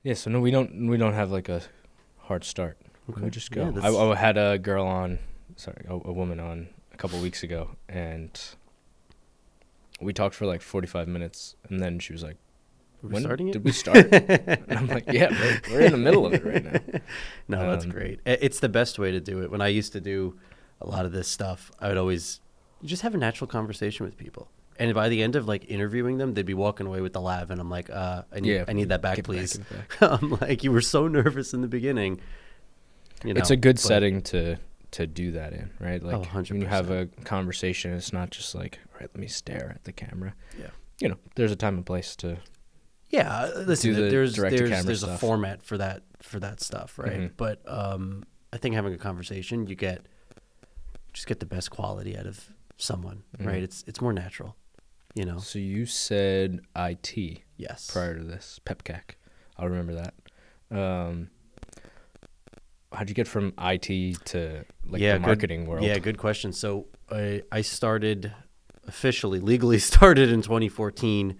Yeah, so no, we don't have like a hard start. Okay. We just Yeah, go. that's I had a girl on, sorry, a woman on a couple weeks ago, and we talked for like 45 minutes, and then she was like, we're "When starting did we start?" And I'm like, "Yeah, we're in the middle of it right now." it. No, that's great. It's the best way to do it. When I used to do a lot of this stuff, I would always just have a natural conversation with people. And by the end of like interviewing them, they'd be walking away with the lav, and I'm like, Yeah, I need that back, give it back, please. give it back. I'm like, you were so nervous in the beginning, It's a good but setting to do that in, right? oh, Like when you have 100%. a conversation, it's not just like, all right, let me stare at the camera. Yeah. There's a time and place to Yeah, listen, do the direct-to-camera there's a stuff. format for that stuff, right? Mhm. But I think having a conversation, just get the best quality out of someone, right? Mhm. It's more natural, you know. So you said IT Yes. prior to this, PepCAC. I'll remember that. Um, how'd you get from IT to like Yeah, the good. marketing world? Yeah, good question. So I started officially, legally started in 2014,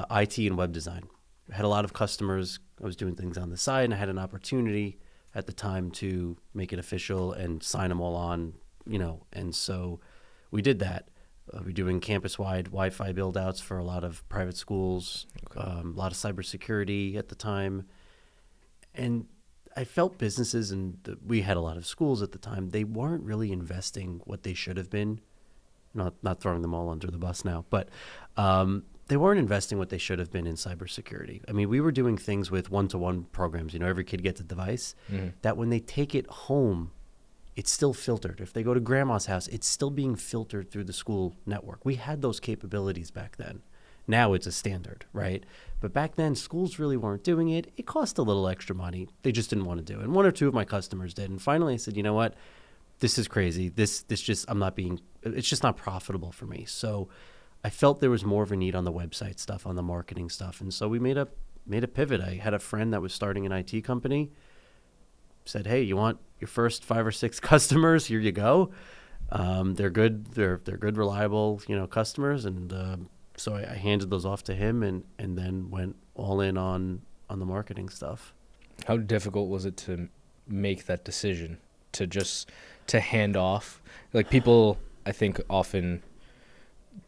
IT and web design. I had a lot of customers. I was doing things on the side, and I had an opportunity at the time to make it official and sign them all on, And so we did that. We're doing campus-wide Wi-Fi build-outs for a lot of private schools, Okay. a lot of cybersecurity at the time. And I felt businesses, and we had a lot of schools at the time, they weren't really investing what they should have been. Not throwing them all under the bus now, but they weren't investing what they should have been in cybersecurity. I mean, we were doing things with one-to-one programs. Every kid gets a device. Mhm. That when they take it home, it's still filtered. If they go to grandma's house, it's still being filtered through the school network. We had those capabilities back then. Now it's a standard, right? But back then, schools really weren't doing it. It cost a little extra money. They just didn't want to do it. And one or two of my customers did. And finally, I said, you know what? This is crazy. It's just not profitable for me. So I felt there was more of a need on the website stuff, on the marketing stuff. And so we made a pivot. I had a friend that was starting an IT company, said, hey, you want your first 5 or 6 customers? Here you go. They're good. They're good, reliable, customers. And so I handed those off to him, and then went all in on the marketing stuff. How difficult was it to make that decision to hand off? Like people, I think often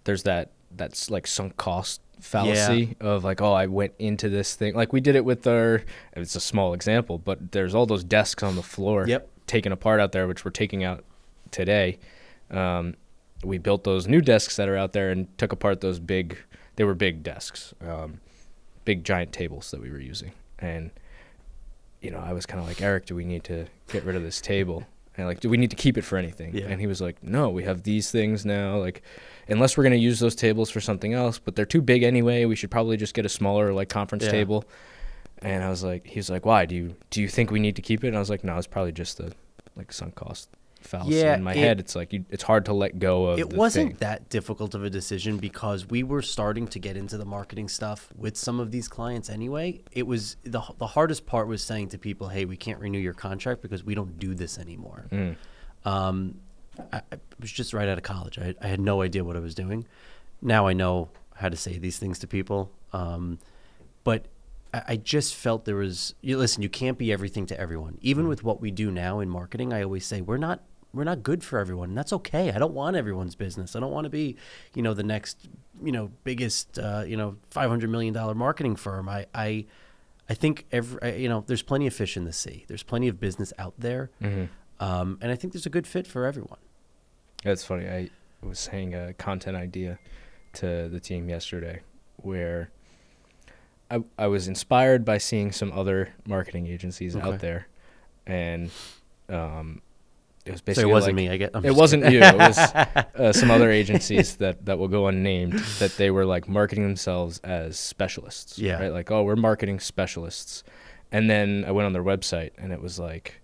there's that's like sunk cost fallacy of like, oh, I went into this thing. Like we did it with it's a small example, but there's all those desks on the floor Yep. taken apart out there, which we're taking out today. We built those new desks that are out there and took apart they were big desks, big giant tables that we were using. And, I was kind of like, Eric, do we need to get rid of this table? And like, do we need to keep it for anything? Yeah. And he was like, no, we have these things now. Like, unless we're going to use those tables for something else, but they're too big anyway, we should probably just get a smaller like conference table. And he was like, why? Do you think we need to keep it? And I was like, no, it's probably just a like sunk cost fallacy. In my head, it's like it's hard to let go of It the wasn't thing. that difficult of a decision because we were starting to get into the marketing stuff with some of these clients anyway. It was the hardest part was saying to people, hey, we can't renew your contract because we don't do this anymore. I was just right out of college. I had no idea what I was doing. Now I know how to say these things to people. But I just felt there was, listen, you can't be everything to everyone. Even with what we do now in marketing, I always say we're not good for everyone, and that's okay. I don't want everyone's business. I don't want to be, the next, biggest, $500 million marketing firm. I think there's plenty of fish in the sea. There's plenty of business out there. Mm-hmm. And I think there's a good fit for everyone. That's funny. I was saying a content idea to the team yesterday where I was inspired by seeing some other marketing agencies out there, and it was basically so it wasn't like, me. It wasn't you. It was some other agencies that will go unnamed that they were like marketing themselves as specialists. Yeah. Right. Like, oh, we're marketing specialists, and then I went on their website and it was like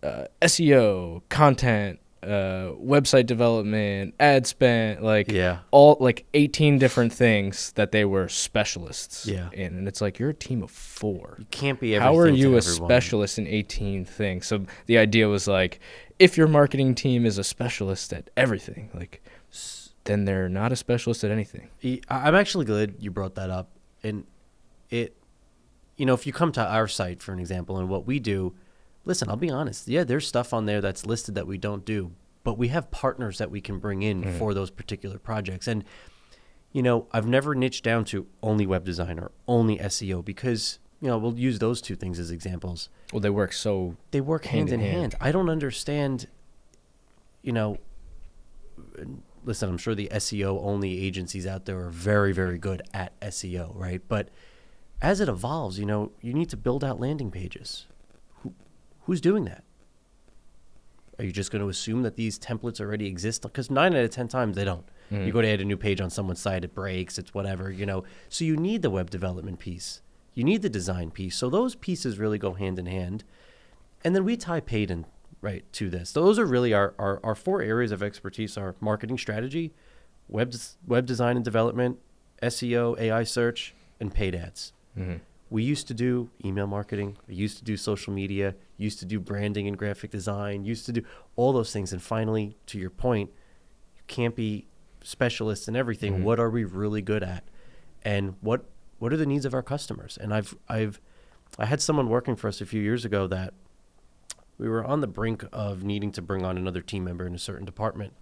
SEO, content, website development, ad spend, like all like 18 different things that they were specialists in. And it's like, you're a team of 4. You can't be everything. How are you to a everyone. specialist in 18 things? So the idea was like, if your marketing team is a specialist at everything, like, then they're not a specialist at anything. I'm actually glad you brought that up. And if you come to our site, for an example, and what we do, listen, I'll be honest. Yeah, there's stuff on there that's listed that we don't do, but we have partners that we can bring in for those particular projects. And, I've never niched down to only web design or only SEO because, we'll use those two things as examples. Well, they work hand in hand. I don't understand, listen, I'm sure the SEO only agencies out there are very, very good at SEO, right? But as it evolves, you need to build out landing pages. Who's doing that? Are you just going to assume that these templates already exist? Because 9 out of 10 times they don't. You go to add a new page on someone's site, it breaks, it's whatever, So you need the web development piece. You need the design piece. So those pieces really go hand in hand. And then we tie paid in, right, to this. Those are really our 4 areas of expertise: are marketing strategy, web design and development, SEO, AI search, and paid ads. We used to do email marketing. We used to do social media, used to do branding and graphic design, used to do all those things. And finally, to your point, you can't be specialists in everything. What are we really good at? And what are the needs of our customers? And I had someone working for us a few years ago that we were on the brink of needing to bring on another team member in a certain department.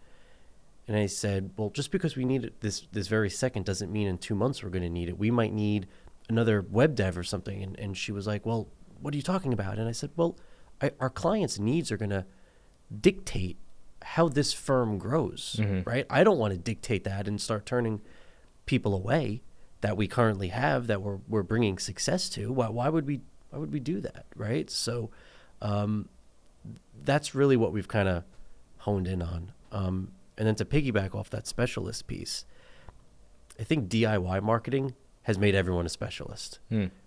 And I said, well, just because we need it this very second doesn't mean in 2 months we're going to need it. We might need another web dev or something. And she was like, well, what are you talking about? And I said, well, our clients' needs are going to dictate how this firm grows, right? I don't want to dictate that and start turning people away that we currently have that we're bringing success to. Why would we do that, right? So that's really what we've kind of honed in on. And then to piggyback off that specialist piece, I think DIY marketing has made everyone a specialist,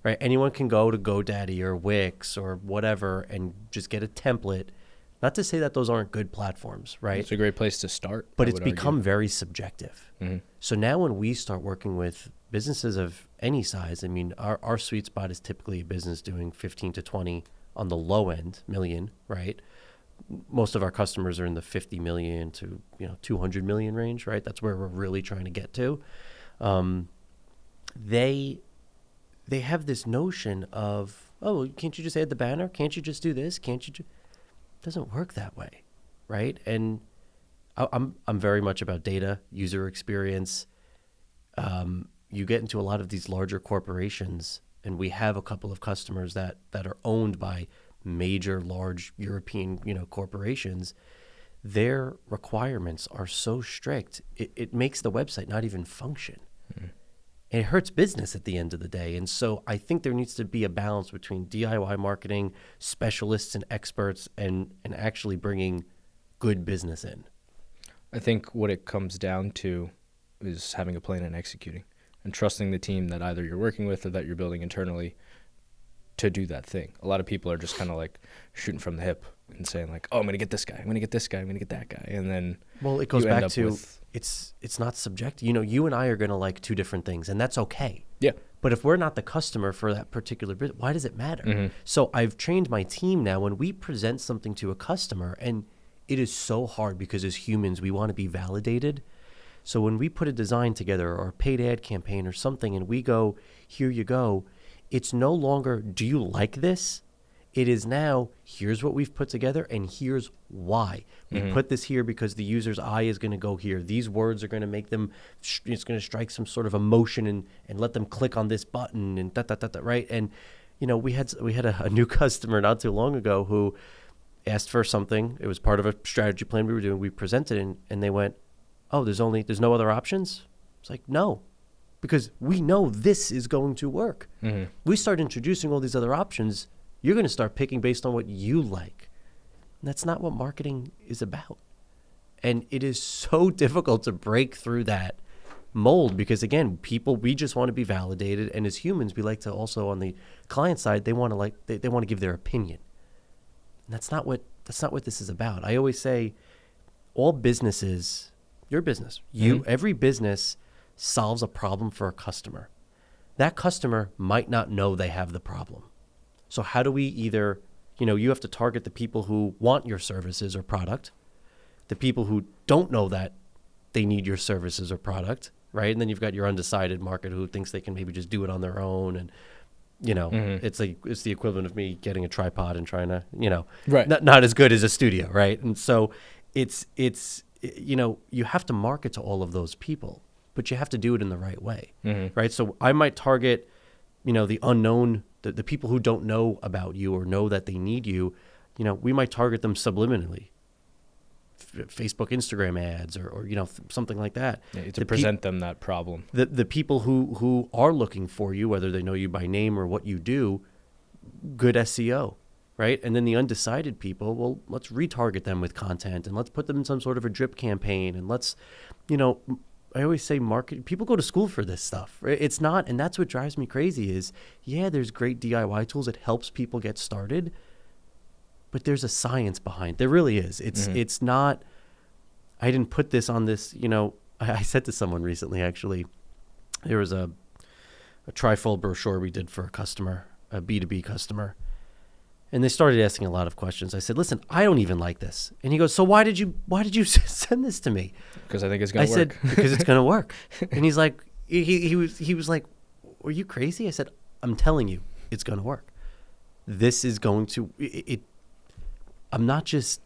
right? Anyone can go to GoDaddy or Wix or whatever and just get a template. Not to say that those aren't good platforms, right? It's a great place to start. But it's become very subjective. So now when we start working with businesses of any size, I mean, our sweet spot is typically a business doing 15 to 20 on the low end, million, right? Most of our customers are in the 50 million to 200 million range, right? That's where we're really trying to get to. They have this notion of, oh, can't you just add the banner? Can't you just do this? Can't you? It doesn't work that way, right? And I'm very much about data, user experience. You get into a lot of these larger corporations, and we have a couple of customers that are owned by major, large European, corporations. Their requirements are so strict, it makes the website not even function. And it hurts business at the end of the day. And so I think there needs to be a balance between DIY marketing, specialists and experts, and actually bringing good business in. I think what it comes down to is having a plan and executing and trusting the team that either you're working with or that you're building internally to do that thing. A lot of people are just kind of like shooting from the hip and saying like, oh, I'm going to get this guy, I'm going to get this guy, I'm going to get that guy. And then it goes back to it's not subjective. You and I are going to like 2 different things, and that's okay. Yeah. But if we're not the customer for that particular business, why does it matter? So I've trained my team now when we present something to a customer, and it is so hard because as humans, we want to be validated. So when we put a design together or a paid ad campaign or something, and we go, here you go, it's no longer, do you like this? It is now, here's what we've put together, and here's why. We put this here because the user's eye is going to go here. These words are going to make them, it's going to strike some sort of emotion and let them click on this button and right? And, we had a new customer not too long ago who asked for something. It was part of a strategy plan we were doing. We presented it, and they went, oh, there's no other options? It's like, no. Because we know this is going to work. We start introducing all these other options, you're going to start picking based on what you like. And that's not what marketing is about. And it is so difficult to break through that mold because, again, we just want to be validated. And as humans, we like to also, on the client side, they want to they want to give their opinion. And that's not what this is about. I always say all businesses, your business, every business solves a problem for a customer. That customer might not know they have the problem. So how do we either, you have to target the people who want your services or product, the people who don't know that they need your services or product, right? And then you've got your undecided market who thinks they can maybe just do it on their own. And It's like it's the equivalent of me getting a tripod and trying to, Right. not as good as a studio, right? And so it's you have to market to all of those people, but you have to do it in the right way, right? So I might target, the unknown, the people who don't know about you or know that they need you. We might target them subliminally. Facebook, Instagram ads, or something like that. Yeah, to present them that problem. The people who are looking for you, whether they know you by name or what you do, good SEO, right? And then the undecided people, well, let's retarget them with content and let's put them in some sort of a drip campaign, and let's, I always say market. People go to school for this stuff, right? It's not, and that's what drives me crazy. Is there's great DIY tools. It helps people get started. But there's a science behind. There really is. It's not. I didn't put this on this. I said to someone recently. Actually, there was a trifold brochure we did for a customer, a B2B customer, and they started asking a lot of questions. I said, "Listen, I don't even like this." And he goes, "So why did you send this to me?" Because I think it's gonna work. I said, "Because it's gonna work." And he's like, he was like, "Are you crazy?" I said, "I'm telling you, it's gonna work. This is going to it." I'm not just,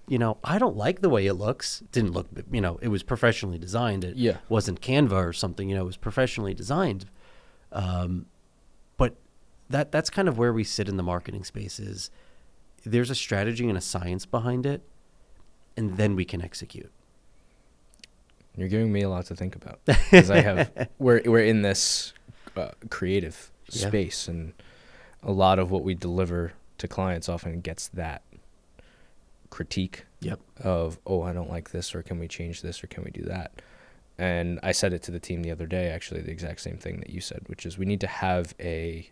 I don't like the way it looks. It didn't look, it was professionally designed. It wasn't Canva or something, it was professionally designed. But that's kind of where we sit in the marketing space. Is there's a strategy and a science behind it, and then we can execute. You're giving me a lot to think about, because we're in this creative space, and a lot of what we deliver to clients often gets that critique of, I don't like this, or can we change this, or can we do that? And I said it to the team the other day, actually, the exact same thing that you said, which is we need to have a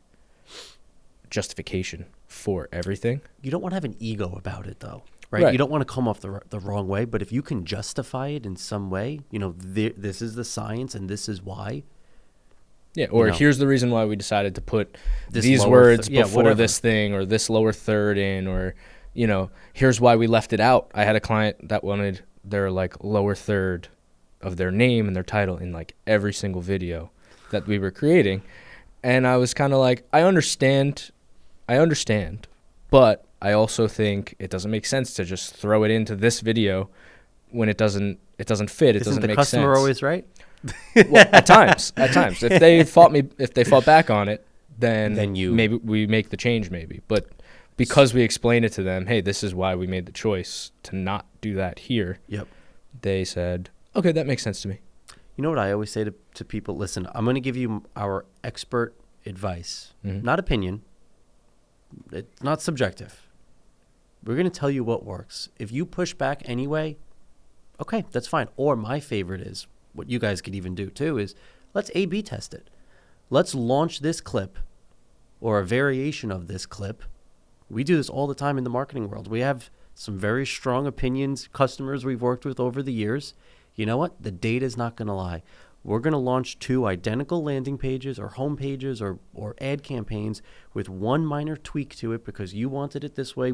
justification for everything. You don't want to have an ego about it, though, right? You don't want to come off the wrong way, but if you can justify it in some way, this is the science and this is why. Yeah, or here's the reason why we decided to put these words before this thing, or this lower third in, or here's why we left it out. I had a client that wanted their lower third of their name and their title in every single video that we were creating. And I was kind of like, I understand, but I also think it doesn't make sense to just throw it into this video when it doesn't fit. It doesn't make sense. Isn't the customer always right? Well, at times. If they fought back on it, then maybe we make the change, but because we explained it to them, hey, this is why we made the choice to not do that here. They said, okay, that makes sense to me. You know what I always say to people? Listen, I'm going to give you our expert advice, not opinion. It's not subjective. We're going to tell you what works. If you push back anyway, okay, that's fine. Or my favorite is, what you guys could even do too, is let's A/B test it. Let's launch this clip or a variation of this clip. We do this all the time in the marketing world. We have some very strong opinions, customers we've worked with over the years. You know what? The data is not going to lie. We're going to launch 2 identical landing pages or home pages or ad campaigns with one minor tweak to it because you wanted it this way.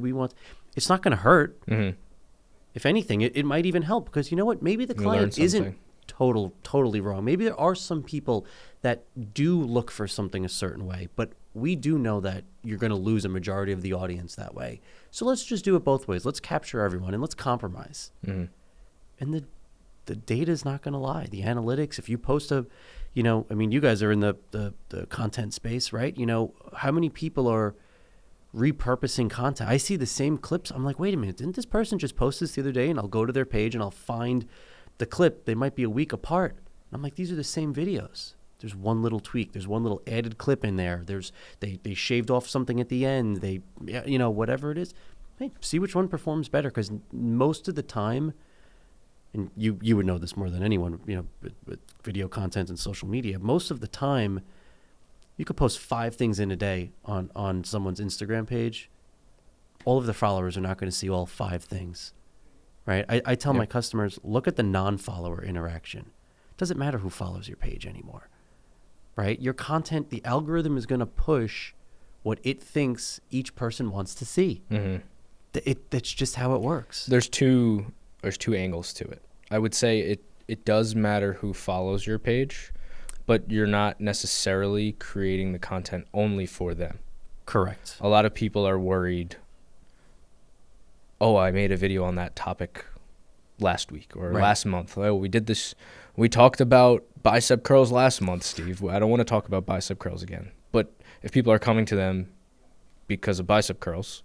It's not going to hurt. If anything, it might even help, because you know what? Maybe the client isn't totally wrong. Maybe there are some people that do look for something a certain way, but we do know that you're going to lose a majority of the audience that way. So let's just do it both ways. Let's capture everyone and let's compromise. And the data is not going to lie. The analytics, if you post you guys are in the content space, right? How many people are repurposing content? I see the same clips. I'm like, wait a minute, didn't this person just post this the other day? And I'll go to their page and I'll find the clip. They might be a week apart. And I'm like, these are the same videos. There's one little tweak. There's one little added clip in there. They shaved off something at the end. Whatever it is. Hey, see which one performs better, because most of the time, and you would know this more than anyone, with video content and social media, most of the time, you could post 5 things in a day on someone's Instagram page. All of the followers are not going to see all 5 things, right? I tell my customers, look at the non-follower interaction. It doesn't matter who follows your page anymore, right? Your content, the algorithm is going to push what it thinks each person wants to see. That's just how it works. There's two angles to it. I would say it does matter who follows your page, but you're not necessarily creating the content only for them. Correct. A lot of people are worried, oh, I made a video on that topic last week or last month. Oh, we did this. We talked about bicep curls last month, Steve. I don't want to talk about bicep curls again. But if people are coming to them because of bicep curls,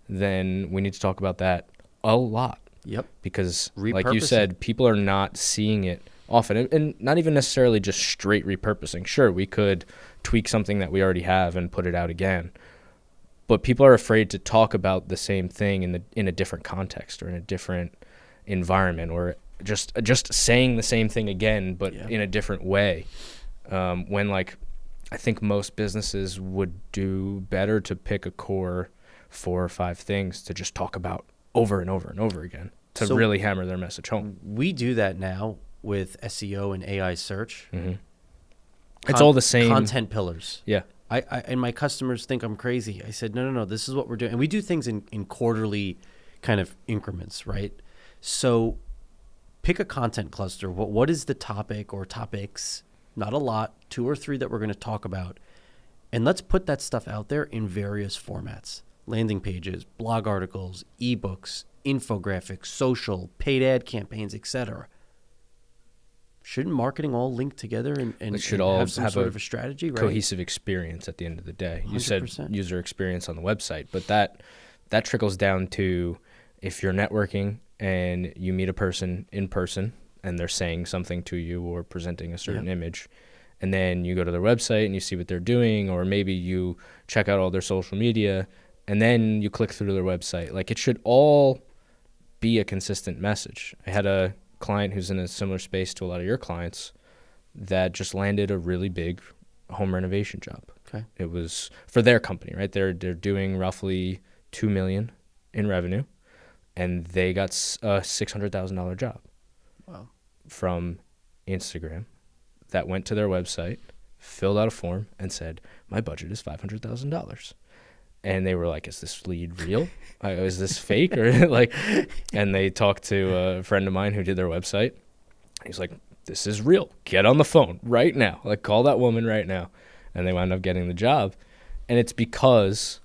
then we need to talk about that a lot. Yep. Because like you said, people are not seeing it often, and not even necessarily just straight repurposing. Sure, we could tweak something that we already have and put it out again. But people are afraid to talk about the same thing in a different context or in a different environment, or just saying the same thing again, but in a different way. When like, I think most businesses would do better to pick a core 4 or 5 things to just talk about over and over and over again to really hammer their message home. We do that now with SEO and AI search. Mm-hmm. It's all the same content pillars. Yeah. I and my customers think I'm crazy. I said, no, this is what we're doing. And we do things in quarterly kind of increments, right? So pick a content cluster. What is the topic or topics? Not a lot, 2 or 3 that we're going to talk about. And let's put that stuff out there in various formats. Landing pages, blog articles, ebooks, infographics, social, paid ad campaigns, etc. Shouldn't marketing all link together and it should all have some sort of a strategy, right? Cohesive experience at the end of the day. 100%. You said user experience on the website, but that trickles down to if you're networking and you meet a person in person and they're saying something to you or presenting a certain image, and then you go to their website and you see what they're doing, or maybe you check out all their social media and then you click through their website. Like, it should all be a consistent message. I had a client who's in a similar space to a lot of your clients that just landed a really big home renovation job. Okay. It was for their company, right? They're doing roughly $2 million in revenue, and they got a $600,000 job. Wow. From Instagram that went to their website, filled out a form, and said, my budget is $500,000. And they were like, is this lead real? Is this fake? Or like, and they talked to a friend of mine who did their website. He's like, this is real. Get on the phone right now. Like, call that woman right now. And they wound up getting the job. And it's because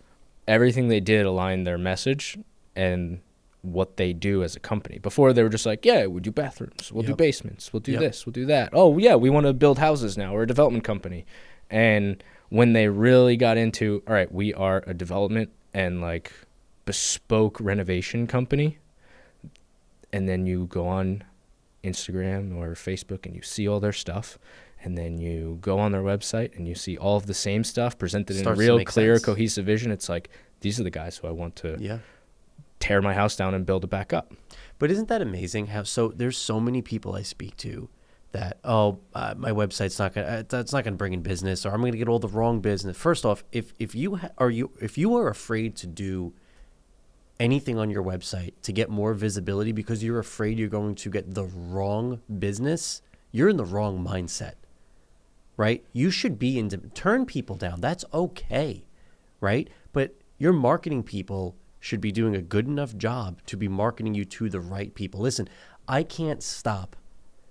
everything they did aligned their message and what they do as a company. Before, they were just like, yeah, we do bathrooms. We'll do basements. We'll do this. We'll do that. Oh, yeah, we want to build houses now. We're a development company. And when they really got into, all right, we are a development and like bespoke renovation company, and then you go on Instagram or Facebook and you see all their stuff, and then you go on their website and you see all of the same stuff presented in a real clear, cohesive vision. It's like, these are the guys who I want to tear my house down and build it back up. But isn't that amazing how there's so many people I speak to that, my website's not gonna bring in business, or I'm gonna get all the wrong business. First off, if you are afraid to do anything on your website to get more visibility because you're afraid you're going to get the wrong business, you're in the wrong mindset, right? You should be turn people down. That's okay, right? But your marketing people should be doing a good enough job to be marketing you to the right people. Listen, I can't stop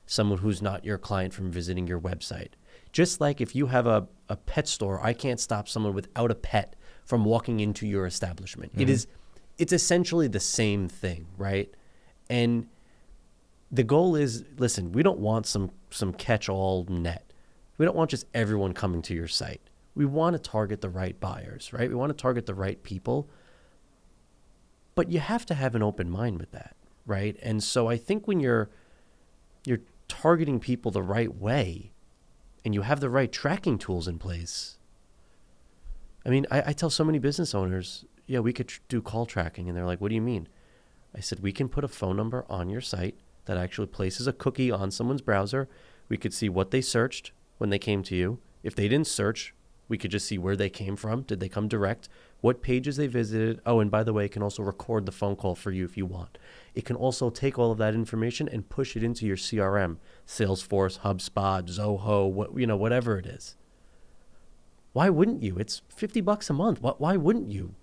someone who's not your client from visiting your website. Just like if you have a pet store, I can't stop someone without a pet from walking into your establishment. Mm-hmm. It's essentially the same thing, right? And the goal is, listen, we don't want some catch-all net. We don't want just everyone coming to your site. We want to target the right buyers, right? We want to target the right people. But you have to have an open mind with that, right? And so I think when you're targeting people the right way and you have the right tracking tools in place. I mean, I tell so many business owners, yeah, we could do call tracking. And they're like, what do you mean? I said, we can put a phone number on your site that actually places a cookie on someone's browser. We could see what they searched when they came to you. If they didn't search, we could just see where they came from. Did they come direct? What pages they visited? Oh, and by the way, it can also record the phone call for you if you want. It can also take all of that information and push it into your CRM, Salesforce, HubSpot, Zoho, whatever it is. Why wouldn't you? It's $50 a month. Why wouldn't you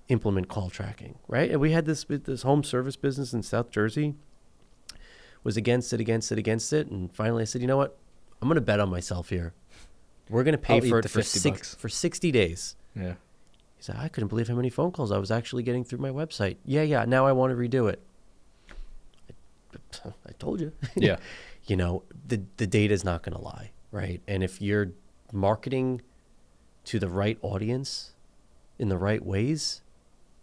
implement call tracking, right? And we had this home service business in South Jersey, was against it. And finally I said, you know what? I'm going to bet on myself here. We're going to pay for it for 60 days. Yeah. He said, I couldn't believe how many phone calls I was actually getting through my website. Yeah, now I want to redo it. I told you. Yeah. The data is not going to lie, right? And if you're marketing to the right audience in the right ways,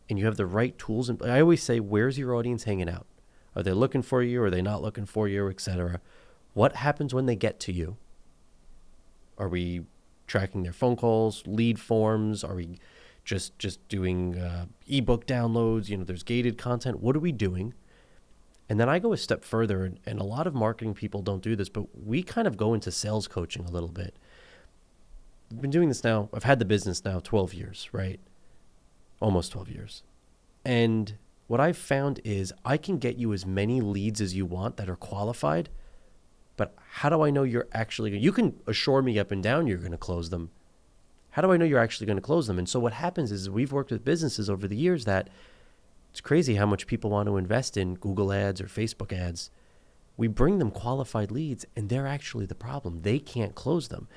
and you have the right tools, and I always say, where's your audience hanging out? Are they looking for you? Are they not looking for you, et cetera? What happens when they get to you? Are we tracking their phone calls, lead forms? Are we just doing ebook downloads? There's gated content. What are we doing? And then I go a step further, and a lot of marketing people don't do this, but we kind of go into sales coaching a little bit. I've been doing this now. I've had the business now 12 years, right? Almost 12 years. And what I've found is I can get you as many leads as you want that are qualified, but how do I know you're actually, you can assure me up and down you're going to close them. How do I know you're actually going to close them? And so what happens is we've worked with businesses over the years that it's crazy how much people want to invest in Google ads or Facebook ads. We bring them qualified leads, and they're actually the problem. They can't close them.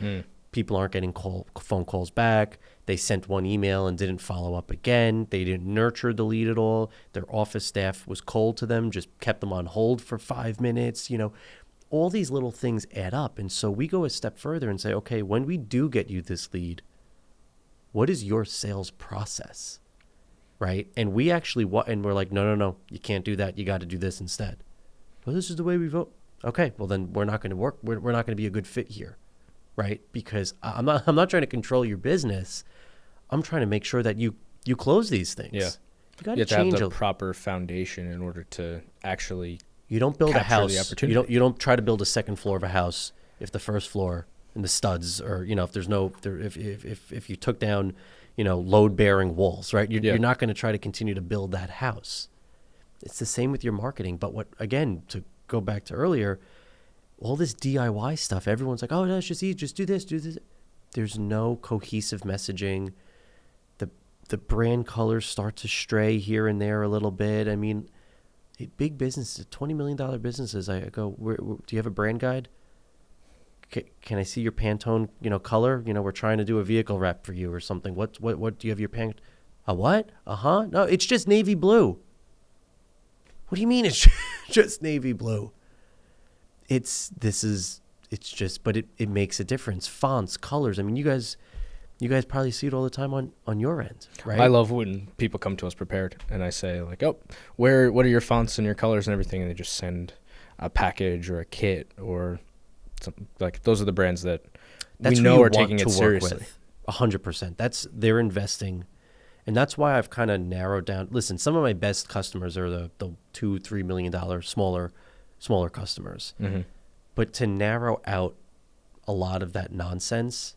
People aren't getting phone calls back. They sent one email and didn't follow up again. They didn't nurture the lead at all. Their office staff was cold to them, just kept them on hold for 5 minutes. All these little things add up. And so we go a step further and say, okay, when we do get you this lead, what is your sales process? Right? And we actually, and we're like, no, you can't do that. You got to do this instead. Well, this is the way we vote. Okay, well then we're not going to work. We're not going to be a good fit here. Right? Because I'm not trying to control your business. I'm trying to make sure that you close these things. Yeah. You have to have the proper foundation in order to actually You don't build a house. The opportunity. You don't try to build a second floor of a house if the first floor and the studs, or if there's no, if you took down, load bearing walls, right? You're not going to try to continue to build that house. It's the same with your marketing. But again, to go back to earlier, all this DIY stuff, everyone's like, oh, no, it's just easy, just do this, do this. There's no cohesive messaging. The brand colors start to stray here and there a little bit. I mean, big businesses, $20 million businesses, I go, do you have a brand guide? Can I see your Pantone, color? We're trying to do a vehicle wrap for you or something. What do you have your Pantone? A what? No, it's just navy blue. What do you mean it's just navy blue? But it makes a difference. Fonts, colors. I mean, you guys probably see it all the time on your end, right? I love when people come to us prepared and I say like, oh, what are your fonts and your colors and everything? And they just send a package or a kit or something. Like those are the brands that we know are taking it seriously. 100%. They're investing. And that's why I've kind of narrowed down. Listen, some of my best customers are the $2-3 million smaller customers. Mm-hmm. But to narrow out a lot of that nonsense,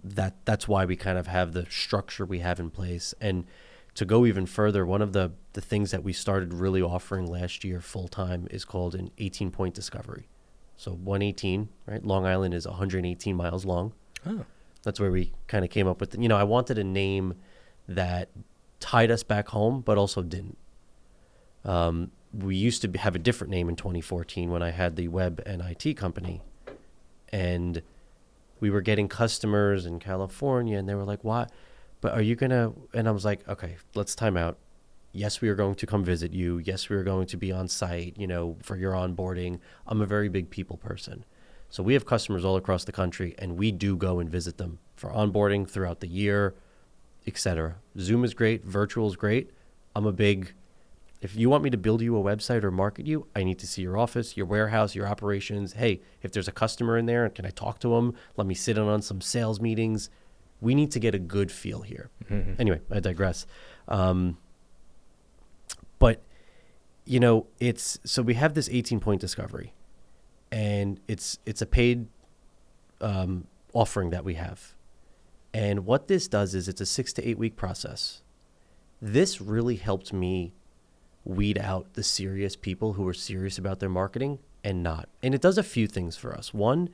that's why we kind of have the structure we have in place. And to go even further, one of the things that we started really offering last year full time is called an 18-point discovery. So 118, right? Long Island is 118 miles long. Oh. That's where we kind of came up with, I wanted a name that tied us back home, but also didn't. We used to have a different name in 2014 when I had the web and IT company. And we were getting customers in California, and they were like, why? But are you going to? And I was like, okay, let's time out. Yes, we are going to come visit you. Yes, we are going to be on site, for your onboarding. I'm a very big people person. So we have customers all across the country, and we do go and visit them for onboarding throughout the year, etc. Zoom is great. Virtual is great. If you want me to build you a website or market you, I need to see your office, your warehouse, your operations. Hey, if there's a customer in there, can I talk to them? Let me sit in on some sales meetings. We need to get a good feel here. Mm-hmm. Anyway, I digress. But, so we have this 18-point discovery, and it's a paid offering that we have. And what this does is it's a 6 to 8 week process. This really helped me weed out the serious people who are serious about their marketing and not. And it does a few things for us. One,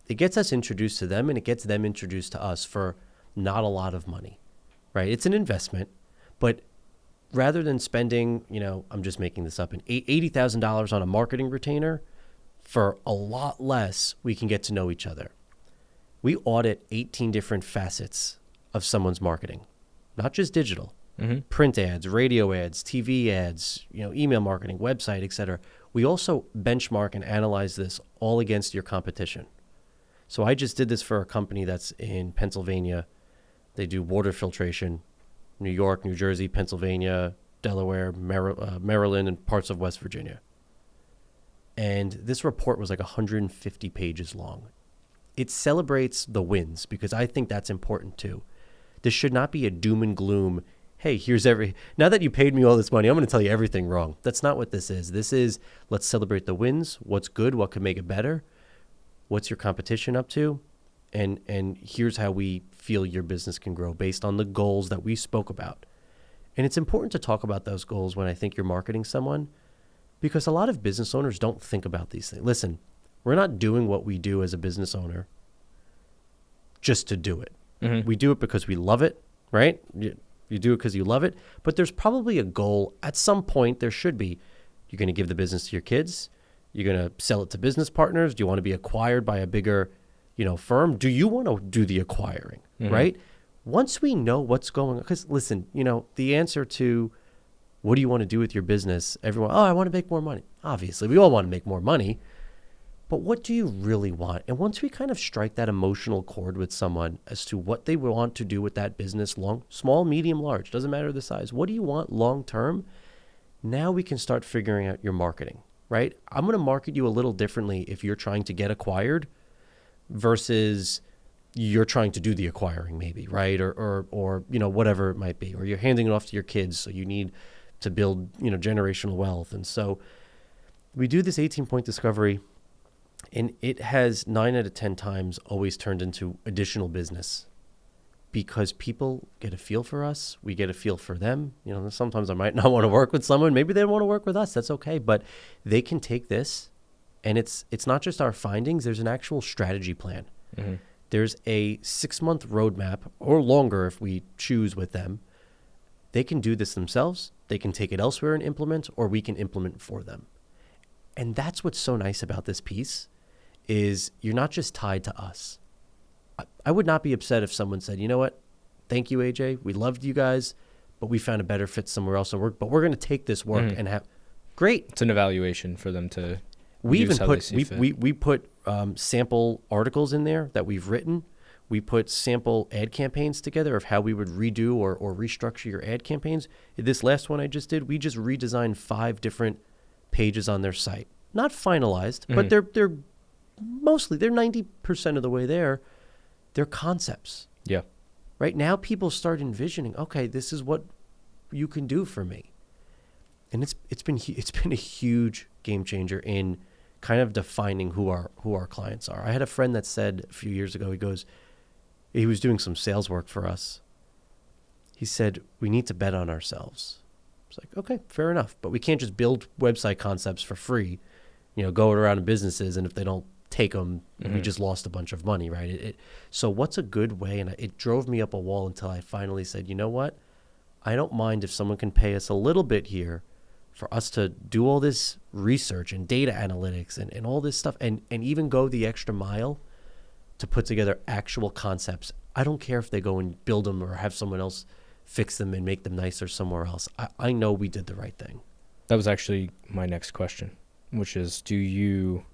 it gets us introduced to them, and it gets them introduced to us for not a lot of money, right? It's an investment, but rather than spending, I'm just making this up, $80,000 on a marketing retainer, for a lot less, we can get to know each other. We audit 18 different facets of someone's marketing. not just digital, Mm-hmm. print ads, radio ads, TV ads, email marketing, website, etc. We also benchmark and analyze this all against your competition. So I just did this for a company that's in Pennsylvania. They do water filtration, New York, New Jersey, Pennsylvania, Delaware, Maryland, and parts of West Virginia. And this report was like 150 pages long. It celebrates the wins because I think that's important too. This should not be a doom and gloom. Hey, now that you paid me all this money, I'm going to tell you everything wrong. That's not what this is. This is, let's celebrate the wins. What's good? What can make it better? What's your competition up to? And here's how we feel your business can grow based on the goals that we spoke about. And it's important to talk about those goals when I think you're marketing someone, because a lot of business owners don't think about these things. Listen, we're not doing what we do as a business owner just to do it. Mm-hmm. We do it because we love it, right? You do it because you love it, but there's probably a goal at some point. There should be. You're going to give the business to your kids. You're going to sell it to business partners. Do you want to be acquired by a bigger, firm? Do you want to do the acquiring, Mm-hmm. right? Once we know what's going on, because listen, the answer to what do you want to do with your business? Everyone, I want to make more money. Obviously, we all want to make more money, but what do you really want? And once we kind of strike that emotional chord with someone as to what they want to do with that business, small, medium, large, doesn't matter the size. What do you want long term? Now we can start figuring out your marketing, right? I'm going to market you a little differently if you're trying to get acquired versus you're trying to do the acquiring maybe, right? Or whatever it might be, or you're handing it off to your kids. So you need to build, generational wealth. And so we do this 18-point discovery, and it has 9 out of 10 times always turned into additional business because people get a feel for us. We get a feel for them. Sometimes I might not want to work with someone. Maybe they don't want to work with us. That's okay. But they can take this, and it's not just our findings. There's an actual strategy plan. Mm-hmm. There's a 6-month roadmap or longer if we choose with them. They can do this themselves. They can take it elsewhere and implement, or we can implement for them. And that's what's so nice about this piece is you're not just tied to us. I would not be upset if someone said, you know what? Thank you, AJ. We loved you guys, but we found a better fit somewhere else and work. But we're going to take this work Mm-hmm. and have great. It's an evaluation for them to. We use even how put they see fit. we put sample articles in there that we've written. We put sample ad campaigns together of how we would redo or restructure your ad campaigns. This last one I just did, we just redesigned 5 different pages on their site. Not finalized, Mm-hmm. but they're 90% of the way there. They're concepts. Yeah. Right now, people start envisioning, okay, this is what you can do for me, and it's been a huge game changer in kind of defining who our clients are. I had a friend that said a few years ago, he was doing some sales work for us. He said, we need to bet on ourselves. It's like, okay, fair enough, but we can't just build website concepts for free, go around to businesses, and if they don't take them, Mm-hmm. we just lost a bunch of money, right? So what's a good way? And it drove me up a wall until I finally said, you know what? I don't mind if someone can pay us a little bit here for us to do all this research and data analytics and all this stuff and even go the extra mile to put together actual concepts. I don't care if they go and build them or have someone else fix them and make them nicer somewhere else. I know we did the right thing. That was actually my next question, which is, do you,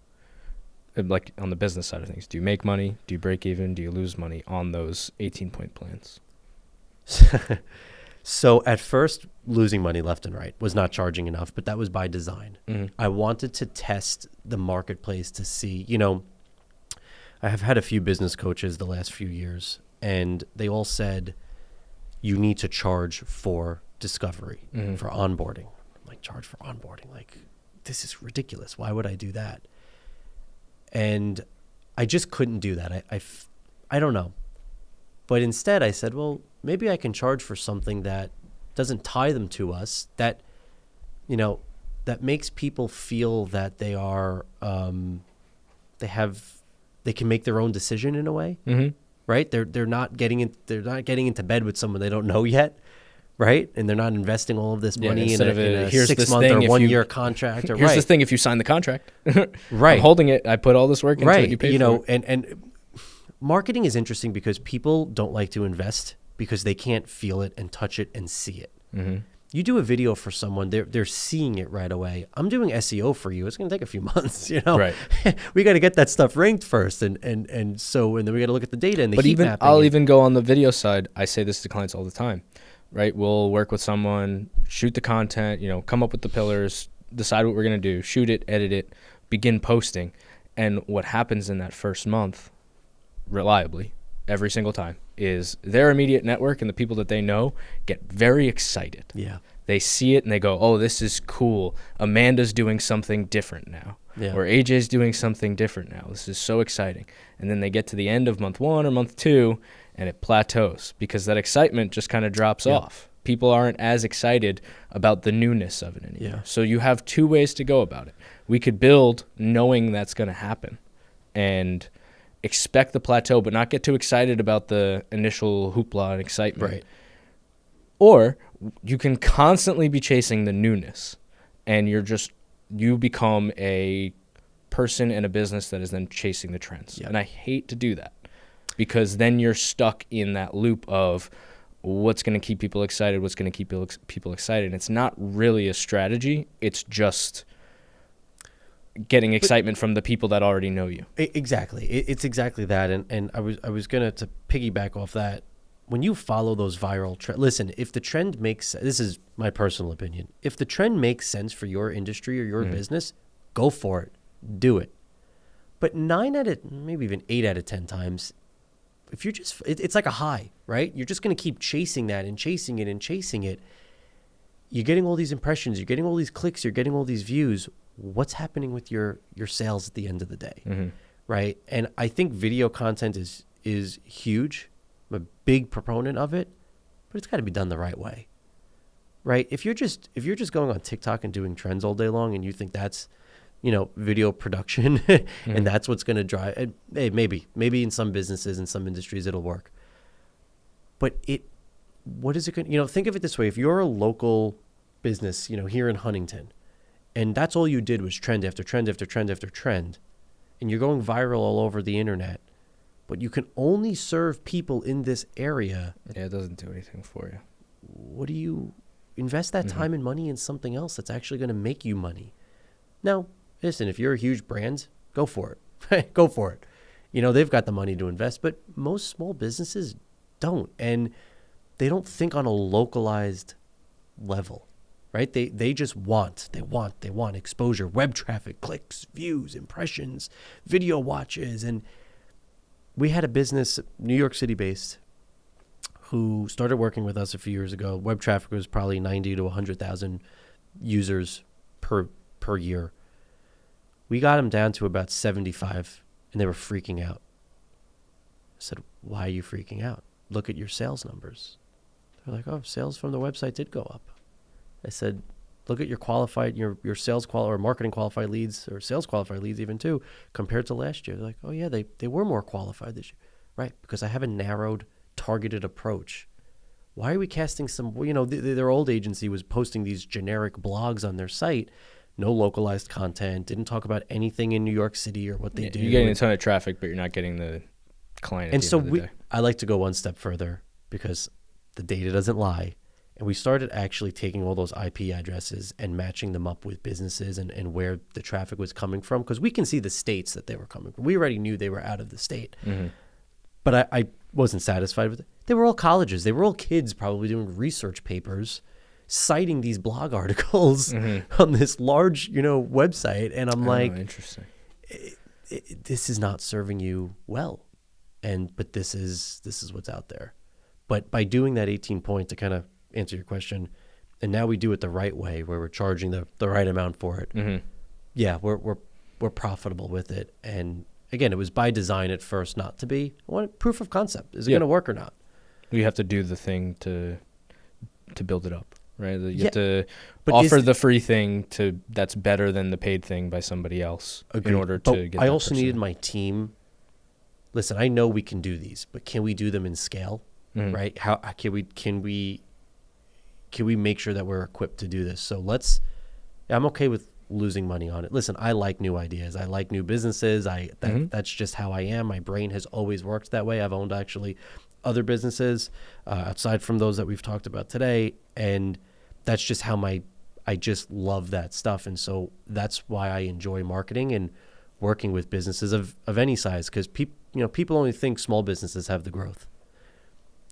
like on the business side of things, do you make money? Do you break even? Do you lose money on those 18-point plans? So at first, losing money left and right, was not charging enough, but that was by design. Mm-hmm. I wanted to test the marketplace to see, I have had a few business coaches the last few years, and they all said, you need to charge for discovery, Mm-hmm. for onboarding. I'm like, charge for onboarding? Like, this is ridiculous. Why would I do that? And I just couldn't do that. I don't know. But instead I said, well, maybe I can charge for something that doesn't tie them to us, that, that makes people feel that they are, they can make their own decision in a way, Mm-hmm. right? They're not getting into bed with someone they don't know yet, right? And they're not investing all of this money in a here's this 6-month thing or if 1 you- year contract. Or Here's right. this thing if you sign the contract. Right. I'm holding it. I put all this work into it. You pay for it. And marketing is interesting because people don't like to invest because they can't feel it and touch it and see it. Mm-hmm. You do a video for someone, they're seeing it right away. I'm doing SEO for you. It's going to take a few months, you know. Right. We got to get that stuff ranked first, and then we got to look at the data and the heat mapping. I'll even go on the video side. I say this to clients all the time, right? We'll work with someone, shoot the content, you know, come up with the pillars, decide what we're going to do, shoot it, edit it, begin posting. And what happens in that first month, reliably, every single time, is their immediate network and the people that they know get very excited. Yeah. They see it and they go, oh, this is cool. Amanda's doing something different now. Yeah. Or AJ's doing something different now. This is so exciting. And then they get to the end of month 1 or month 2 and it plateaus because that excitement just kind of drops off. People aren't as excited about the newness of it anymore. Yeah. So you have 2 ways to go about it. We could build knowing that's going to happen and expect the plateau, but not get too excited about the initial hoopla and excitement. Right. Or you can constantly be chasing the newness and you become a person and a business that is then chasing the trends. Yep. And I hate to do that because then you're stuck in that loop of what's going to keep people excited, what's going to keep people excited. And it's not really a strategy. It's just getting excitement from the people that already know you. Exactly. It's exactly that. And I was going to piggyback off that. When you follow those viral trends, listen, if the trend makes, this is my personal opinion, if the trend makes sense for your industry or your business, go for it. Do it. But maybe even 8 out of 10 times, if you're just, it's like a high, right? You're just going to keep chasing that and chasing it and chasing it. You're getting all these impressions, you're getting all these clicks, you're getting all these views. What's happening with your sales at the end of the day, right? And I think video content is huge. I'm a big proponent of it, but it's got to be done the right way, right? If you're just going on TikTok and doing trends all day long, and you think that's, you know, video production, and that's what's going to drive. Hey, maybe in some businesses and some industries it'll work, but what is it going? You know, think of it this way: if you're a local business, you know, here in Huntington, and that's all you did was trend after trend after trend after trend, and you're going viral all over the internet, but you can only serve people in this area. Yeah, it doesn't do anything for you. What do you invest that time and money in something else that's actually going to make you money? Now, listen, if you're a huge brand, go for it. Go for it. You know, they've got the money to invest, but most small businesses don't. And they don't think on a localized level, right? They just want exposure, web traffic, clicks, views, impressions, video watches. And we had a business, New York City based, who started working with us a few years ago. Web traffic was probably 90 to 100,000 users per year. We got them down to about 75, and they were freaking out. I said, why are you freaking out? Look at your sales numbers. They're like, oh, sales from the website did go up. I said, look at your qualified, your sales or marketing qualified leads, or sales qualified leads even too, compared to last year. They're like, oh yeah, they were more qualified this year. Right, because I have a narrowed, targeted approach. Why are we casting some, you know, their old agency was posting these generic blogs on their site, no localized content, didn't talk about anything in New York City or what they do. You're getting a ton of traffic, but you're not getting the client at the end of the day. I like to go one step further because the data doesn't lie. And we started actually taking all those IP addresses and matching them up with businesses and where the traffic was coming from, because we can see the states that they were coming from. We already knew they were out of the state. But I wasn't satisfied with it. They were all colleges. They were all kids probably doing research papers, citing these blog articles on this large, you know, website. And I'm like, interesting. This is not serving you well. But this is what's out there. But by doing that 18 point, to kind of answer your question, and now we do it the right way, where we're charging the right amount for it. Yeah, we're profitable with it. And again, it was by design at first not to be. I want proof of concept. Is it going to work or not? You have to do the thing to build it up, right? You have to offer the free thing that's better than the paid thing by somebody else. Agreed. In order to get. I also needed my team. Listen, I know we can do these, but can we do them in scale? Right? How can we make sure that we're equipped to do this? So I'm okay with losing money on it. Listen, I like new ideas. I like new businesses. That's just how I am. My brain has always worked that way. I've owned actually other businesses outside from those that we've talked about today. And that's just how I just love that stuff. And so that's why I enjoy marketing and working with businesses of any size, because people only think small businesses have the growth.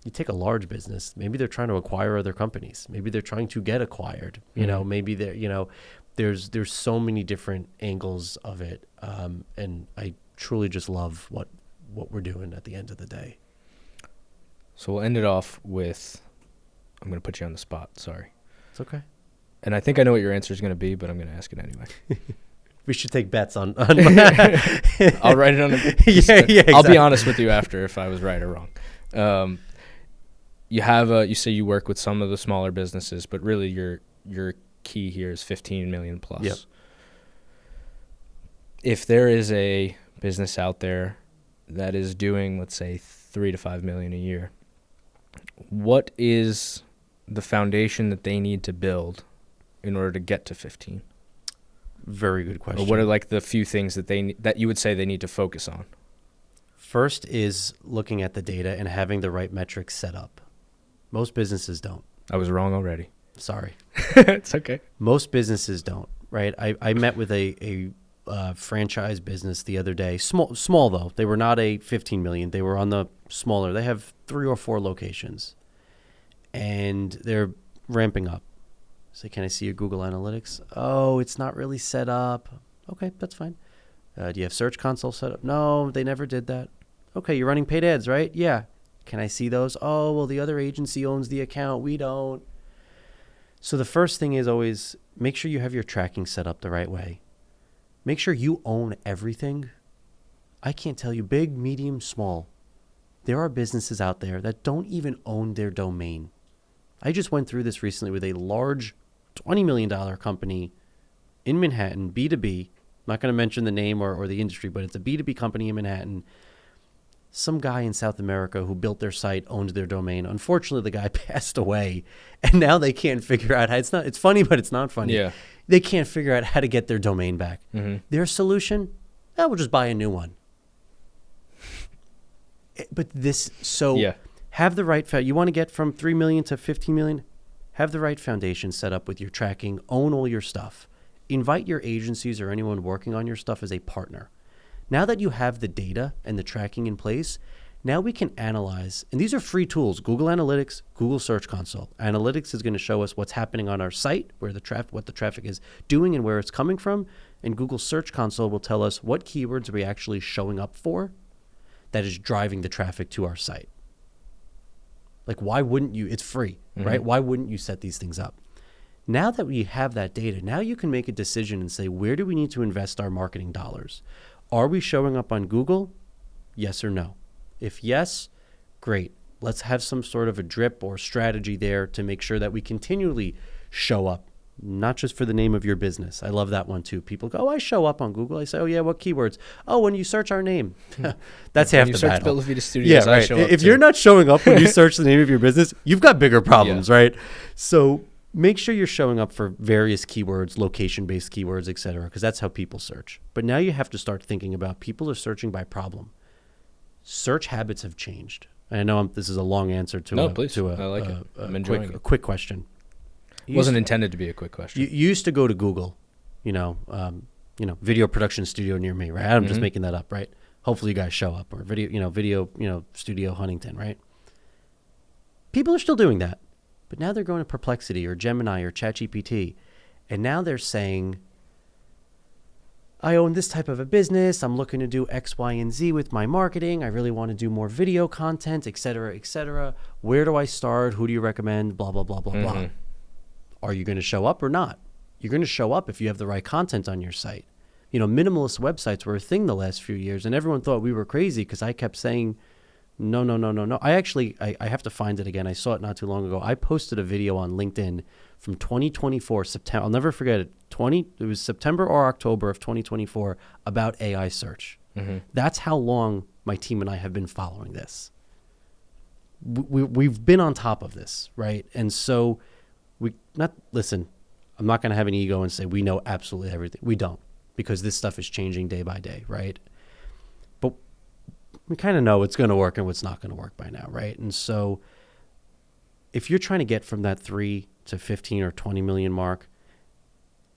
You take a large business, maybe they're trying to acquire other companies. Maybe they're trying to get acquired. Maybe they're, there's so many different angles of it. And I truly just love what we're doing at the end of the day. So we'll end it off with, I'm going to put you on the spot. Sorry. It's okay. And I think I know what your answer is going to be, but I'm going to ask it anyway. We should take bets on I'll write it on a exactly. I'll be honest with you after if I was right or wrong. You say you work with some of the smaller businesses, but really your key here is 15 million plus. Yep. If there is a business out there that is doing, let's say, 3 to 5 million a year, what is the foundation that they need to build in order to get to 15? Very good question. Or what are like the few things that you would say they need to focus on? First is looking at the data and having the right metrics set up. Most businesses don't. I was wrong already. Sorry. It's okay. Most businesses don't, right? I met with a franchise business the other day. Small though. They were not a 15 million. They were on the smaller. They have 3 or 4 locations, and they're ramping up. So can I see your Google Analytics? Oh, it's not really set up. Okay, that's fine. Do you have Search Console set up? No, they never did that. Okay, you're running paid ads, right? Yeah. Can I see those? Oh, well, the other agency owns the account. We don't. So the first thing is always make sure you have your tracking set up the right way. Make sure you own everything. I can't tell you, big, medium, small. There are businesses out there that don't even own their domain. I just went through this recently with a large $20 million company in Manhattan, B2B. I'm not going to mention the name or the industry, but it's a B2B company in Manhattan. Some guy in South America who built their site owned their domain. Unfortunately, the guy passed away, and now they can't figure out how. It's funny, but it's not funny. Yeah. They can't figure out how to get their domain back. Mm-hmm. Their solution, we'll just buy a new one. But have the right, you want to get from 3 million to 15 million, have the right foundation set up with your tracking, own all your stuff. Invite your agencies or anyone working on your stuff as a partner. Now that you have the data and the tracking in place, now we can analyze, and these are free tools, Google Analytics, Google Search Console. Analytics is going to show us what's happening on our site, what the traffic is doing and where it's coming from, and Google Search Console will tell us what keywords are we actually showing up for that is driving the traffic to our site. Like, why wouldn't you? It's free, right? Why wouldn't you set these things up? Now that we have that data, now you can make a decision and say, where do we need to invest our marketing dollars? Are we showing up on Google? Yes or no? If yes, great. Let's have some sort of a drip or strategy there to make sure that we continually show up, not just for the name of your business. I love that one too. People go, I show up on Google. I say, oh yeah, what keywords? Oh, when you search our name. That's half the battle. When you search Bella Vita Studios, yeah, right. I show up If too. you're not showing up when you search the name of your business, you've got bigger problems, right? So make sure you're showing up for various keywords, location-based keywords, et cetera, because that's how people search. But now you have to start thinking about people are searching by problem. Search habits have changed. And I know this is a long answer to a quick question. It wasn't intended to be a quick question. You used to go to Google, video production studio near me, right? I'm just making that up, right? Hopefully you guys show up, or video studio Huntington, right? People are still doing that. But now they're going to Perplexity or Gemini or ChatGPT, and now they're saying, I own this type of a business. I'm looking to do X, Y, and Z with my marketing. I really want to do more video content, et cetera, et cetera. Where do I start? Who do you recommend? Blah, blah, blah, blah, blah. Are you going to show up or not? You're going to show up if you have the right content on your site. Minimalist websites were a thing the last few years, and everyone thought we were crazy because I kept saying, no. I have to find it again. I saw it not too long ago. I posted a video on LinkedIn from 2024, September. I'll never forget it. It was September or October of 2024 about AI search. That's how long my team and I have been following this. We've been on top of this, right? And so listen, I'm not going to have an ego and say we know absolutely everything. We don't, because this stuff is changing day by day, right? But we kind of know what's going to work and what's not going to work by now, right? And so if you're trying to get from that 3 to 15 or 20 million mark,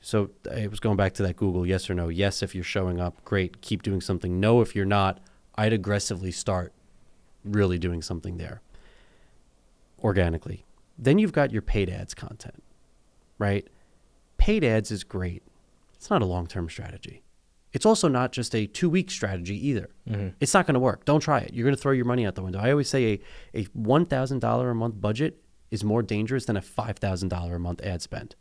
so I was going back to that Google yes or no. Yes, if you're showing up, great, keep doing something. No, if you're not, I'd aggressively start really doing something there organically. Then you've got your paid ads content, right? Paid ads is great. It's not a long-term strategy. It's also not just a 2-week strategy either. Mm-hmm. It's not going to work. Don't try it. You're going to throw your money out the window. I always say a $1,000 a month budget is more dangerous than a $5,000 a month ad spend.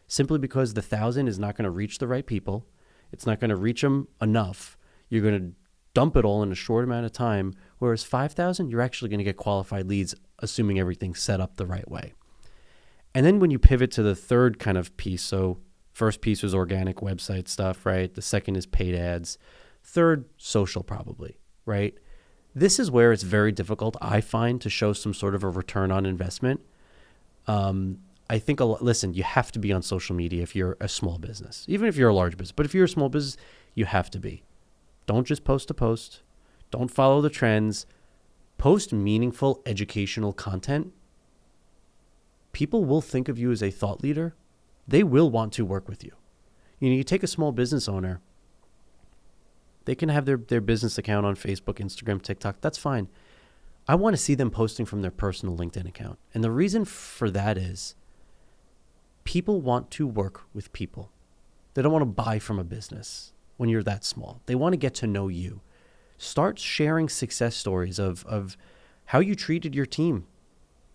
Simply because the 1,000 is not going to reach the right people. It's not going to reach them enough. You're going to dump it all in a short amount of time. Whereas 5,000, you're actually going to get qualified leads, assuming everything's set up the right way. And then when you pivot to the third kind of piece, so first piece was organic website stuff, right? The second is paid ads. Third, social probably, right? This is where it's very difficult, I find, to show some sort of a return on investment. I think, listen, you have to be on social media if you're a small business, even if you're a large business. But if you're a small business, you have to be. Don't just post to post. Don't follow the trends. Post meaningful educational content. People will think of you as a thought leader. They will want to work with you. You know, you take a small business owner. They can have their business account on Facebook, Instagram, TikTok. That's fine. I want to see them posting from their personal LinkedIn account. And the reason for that is people want to work with people. They don't want to buy from a business when you're that small. They want to get to know you. Start sharing success stories of how you treated your team.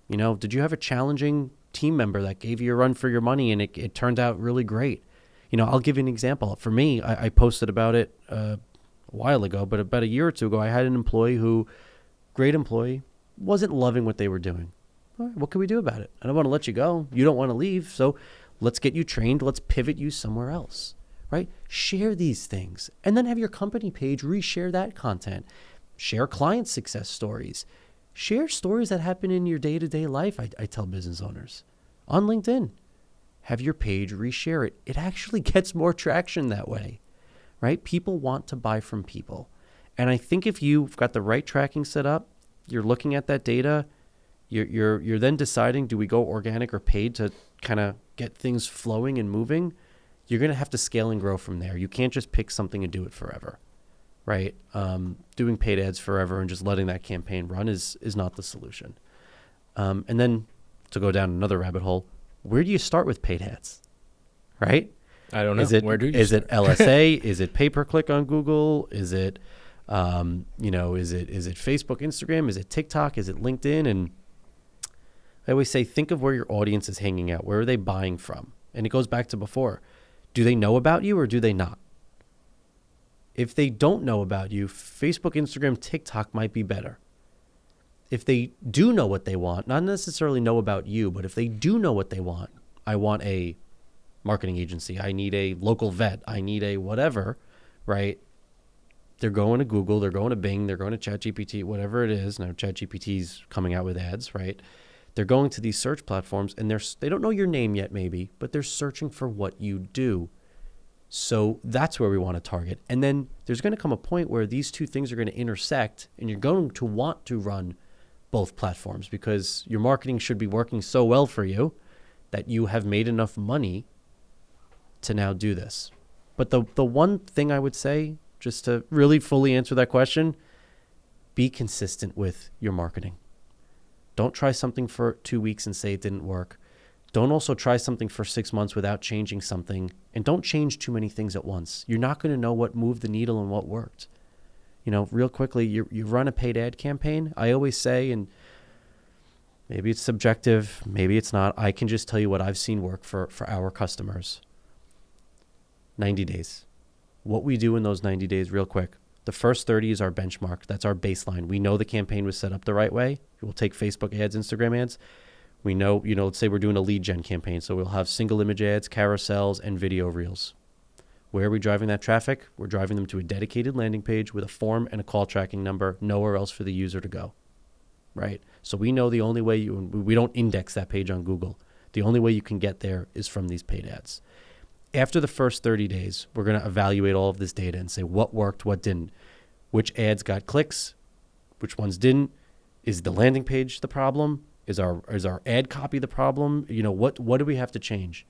You know, did you have a challenging team member that gave you a run for your money and it turned out really great? You know, I'll give you an example. For me, I posted about it a while ago, but about a year or two ago, I had an employee who, great employee, wasn't loving what they were doing. All right, what can we do about it? I don't want to let you go. You don't want to leave. So let's get you trained. Let's pivot you somewhere else, right? Share these things and then have your company page reshare that content. Share client success stories. Share stories that happen in your day-to-day life, I tell business owners. On LinkedIn, have your page reshare it. It actually gets more traction that way, right? People want to buy from people. And I think if you've got the right tracking set up, you're looking at that data, you're then deciding, do we go organic or paid to kind of get things flowing and moving? You're going to have to scale and grow from there. You can't just pick something and do it forever, right? Doing paid ads forever and just letting that campaign run is not the solution. And then to go down another rabbit hole, where do you start with paid ads, right? I don't know. Where do you is start? It LSA? Is it pay-per-click on Google? Is it, is it Facebook, Instagram? Is it TikTok? Is it LinkedIn? And I always say, think of where your audience is hanging out. Where are they buying from? And it goes back to before. Do they know about you or do they not? If they don't know about you, Facebook, Instagram, TikTok might be better. If they do know what they want, not necessarily know about you, but if they do know what they want, I want a marketing agency, I need a local vet, I need a whatever, right? They're going to Google, they're going to Bing, they're going to ChatGPT, whatever it is. Now ChatGPT's coming out with ads, right? They're going to these search platforms and they don't know your name yet maybe, but they're searching for what you do. So that's where we want to target. And then there's going to come a point where these two things are going to intersect and you're going to want to run both platforms because your marketing should be working so well for you that you have made enough money to now do this. But the one thing I would say, just to really fully answer that question, be consistent with your marketing. Don't try something for 2 weeks and say it didn't work. Don't also try something for 6 months without changing something. And don't change too many things at once. You're not going to know what moved the needle and what worked. You know, real quickly, you run a paid ad campaign. I always say, and maybe it's subjective, maybe it's not. I can just tell you what I've seen work for our customers. 90 days. What we do in those 90 days, real quick. The first 30 is our benchmark. That's our baseline. We know the campaign was set up the right way. We'll take Facebook ads, Instagram ads. We know, let's say we're doing a lead gen campaign. So we'll have single image ads, carousels, and video reels. Where are we driving that traffic? We're driving them to a dedicated landing page with a form and a call tracking number, nowhere else for the user to go, right? So we know the only way we don't index that page on Google. The only way you can get there is from these paid ads. After the first 30 days, we're going to evaluate all of this data and say what worked, what didn't, which ads got clicks, which ones didn't. Is the landing page the problem? Is our ad copy the problem? You know, what do we have to change?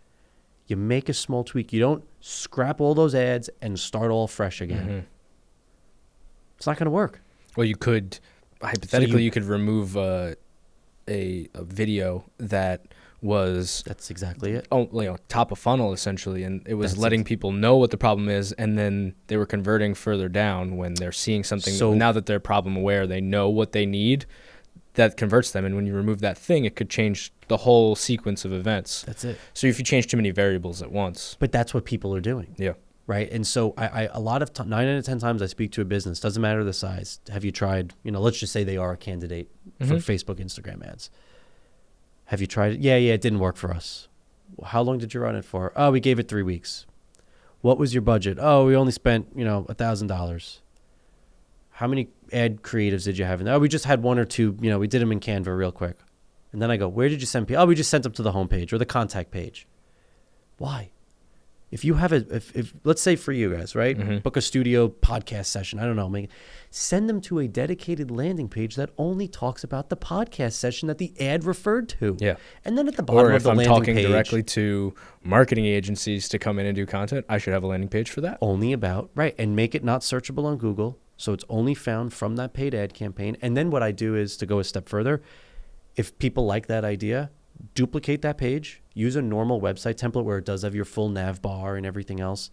You make a small tweak. You don't scrap all those ads and start all fresh again. Mm-hmm. It's not going to work. Well, you could, hypothetically, you could remove a video that was That's exactly it. top of funnel essentially, and it was letting people know what the problem is, and then they were converting further down when they're seeing something. So now that they're problem aware, they know what they need. That converts them, and when you remove that thing, it could change the whole sequence of events. That's it. So if you change too many variables at once, But that's what people are doing. yeah, Right. And so I a lot of 9 out of 10 times I speak to a business, doesn't matter the size. Have you tried, let's just say they are a candidate for Facebook, Instagram ads. Have you tried it? Yeah, it didn't work for us. Well, how long did you run it for? Oh, we gave it 3 weeks. What was your budget? Oh, we only spent, $1,000. How many ad creatives did you have? Oh, we just had 1 or 2, we did them in Canva real quick. And then I go, where did you send people? Oh, we just sent them to the homepage or the contact page. Why? If you have if let's say for you guys, right? Book a studio podcast session. I don't know. Send them to a dedicated landing page that only talks about the podcast session that the ad referred to. Yeah. And then at the bottom or of the landing if I'm talking page, directly to marketing agencies to come in and do content, I should have a landing page for that. Only about, right. And make it not searchable on Google. So it's only found from that paid ad campaign. And then what I do is, to go a step further, if people like that idea, duplicate that page, use a normal website template where it does have your full nav bar and everything else,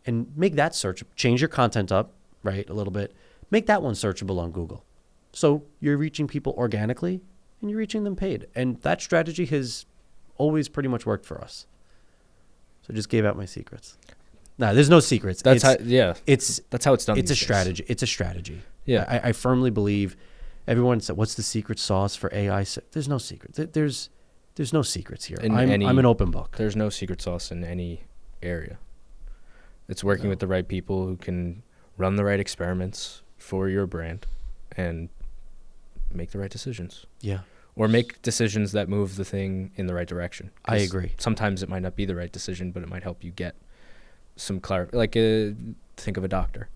and make that search. Change your content up, right, a little bit. Make that one searchable on Google. So you're reaching people organically and you're reaching them paid. And that strategy has always pretty much worked for us. So I just gave out my secrets. No, there's no secrets. That's how it's done. It's a strategy. It's a strategy. Yeah. I firmly believe everyone said, what's the secret sauce for AI? There's no secret. There's no secrets here. I'm an open book. There's no secret sauce in any area. It's working with the right people who can run the right experiments for your brand and make the right decisions. Yeah. Or make decisions that move the thing in the right direction. I agree. Sometimes it might not be the right decision, but it might help you get some clarity. Like think of a doctor,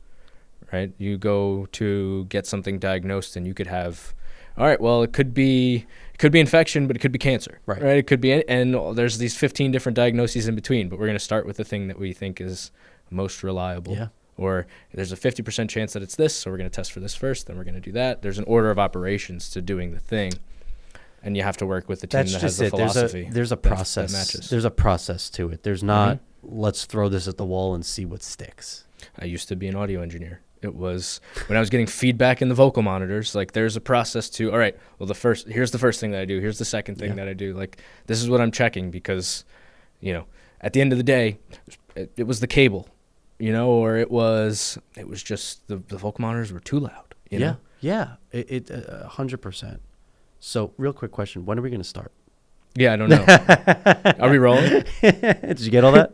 right? You go to get something diagnosed and you could have, all right, well, it could be infection, but it could be cancer, right? It could be, and there's these 15 different diagnoses in between, but we're going to start with the thing that we think is most reliable. Yeah. Or there's a 50% chance that it's this, so we're going to test for this first, then we're going to do that. There's an order of operations to doing the thing, and you have to work with the team that has the philosophy. There's a process. That matches. There's a process to it. There's not, let's throw this at the wall and see what sticks. I used to be an audio engineer. It was when I was getting feedback in the vocal monitors, like there's a process to, all right, well, here's the first thing that I do. Here's the second thing that I do. Like, this is what I'm checking because, at the end of the day, it was the cable, or it was just the vocal monitors were too loud. You know? Yeah. It 100%. So real quick question. When are we going to start? Yeah, I don't know. Are we rolling? Did you get all that?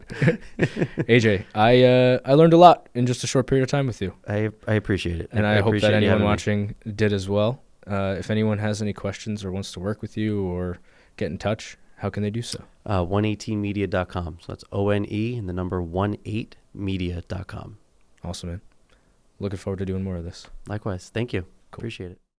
AJ, I learned a lot in just a short period of time with you. I appreciate it. And I hope that anyone watching did as well. If anyone has any questions or wants to work with you or get in touch, how can they do so? 118media.com. So that's ONE and the number 18media.com. Awesome, man. Looking forward to doing more of this. Likewise. Thank you. Cool. Appreciate it.